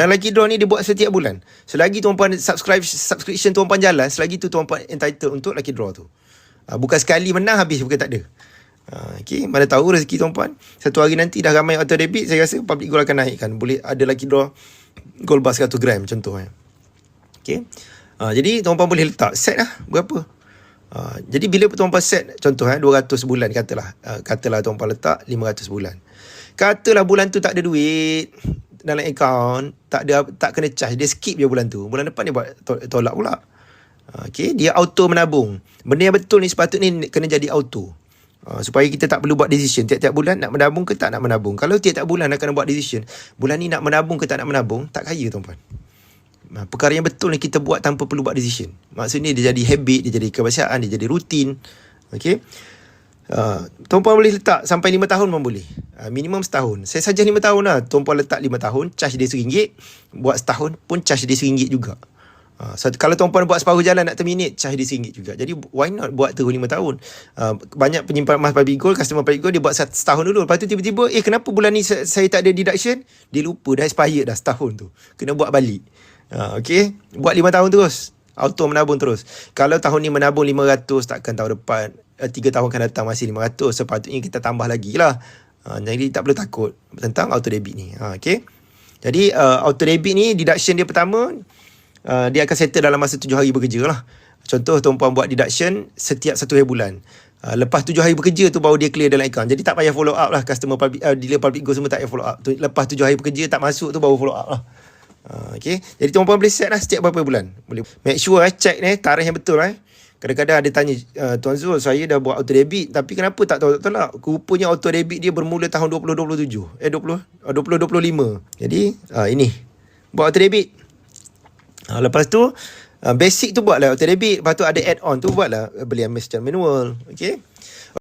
Yang lucky draw ni dia buat setiap bulan. Selagi tuan-puan subscription tuan-puan jalan, selagi tu tuan-puan entitled untuk lucky draw tu. Bukan sekali menang habis, bukan, tak ada. Okay, mana tahu rezeki tuan-puan. Satu hari nanti dah ramai auto debit, saya rasa public gold akan naikkan. Boleh ada lucky draw gold bar 100 gram contohnya. Okay. Jadi tuan-puan boleh letak set lah berapa. Jadi bila tuan-puan set contoh 200 bulan katalah tuan-puan letak 500 bulan. Katalah bulan tu tak ada duit dalam akaun, tak kena charge, dia skip je bulan tu. Bulan depan dia buat tolak pula. Okay, dia auto menabung. Benda yang betul ni sepatutnya kena jadi auto. Supaya kita tak perlu buat decision tiap-tiap bulan nak menabung ke tak nak menabung. Kalau tiap-tiap bulan nak kena buat decision, bulan ni nak menabung ke tak nak menabung, tak kaya tuan-puan. Perkara yang betul ni kita buat tanpa perlu buat decision. Maksudnya dia jadi habit, dia jadi kebiasaan, dia jadi rutin. Okay. Tuan-puan boleh letak sampai 5 tahun pun boleh. Minimum setahun. Saya saja 5 tahun lah. Tuan-puan letak 5 tahun, charge dia RM1. Buat setahun pun charge dia RM1 juga. So, kalau tuan-puan buat separuh jalan nak terminate, charge dia RM1 juga. Jadi why not buat terus 5 tahun. Banyak penyimpan emas public gold, customer public gold, dia buat setahun dulu. Lepas tu tiba-tiba kenapa bulan ni saya tak ada deduction. Dia lupa dah expired dah setahun tu. Kena buat balik. Okay, buat 5 tahun terus, auto menabung terus. Kalau tahun ni menabung 500, takkan tahun depan 3 tahun akan datang masih 500. Sepatutnya kita tambah lagi lah. Jadi tak perlu takut tentang auto debit ni. Okay. Jadi auto debit ni deduction dia pertama, dia akan settle dalam masa 7 hari bekerja lah. Contoh tuan-puan buat deduction setiap 1 hari bulan. Lepas 7 hari bekerja tu baru dia clear dalam akaun. Jadi tak payah follow up lah. Customer public, dealer public gold semua tak payah follow up. Lepas 7 hari bekerja tak masuk tu baru follow up lah. Okay. Jadi tuan-puan boleh set lah setiap berapa bulan. Boleh make sure check ni tarikh yang betul. Kadang-kadang ada tanya, Tuan Zul, saya dah buat auto debit tapi kenapa tak tolak? Rupanya auto debit dia bermula tahun 2027. 2025. Jadi ini buat auto debit. Lepas tu basic tu buatlah auto debit. Lepas tu ada add on tu buatlah beli secara manual. Okay.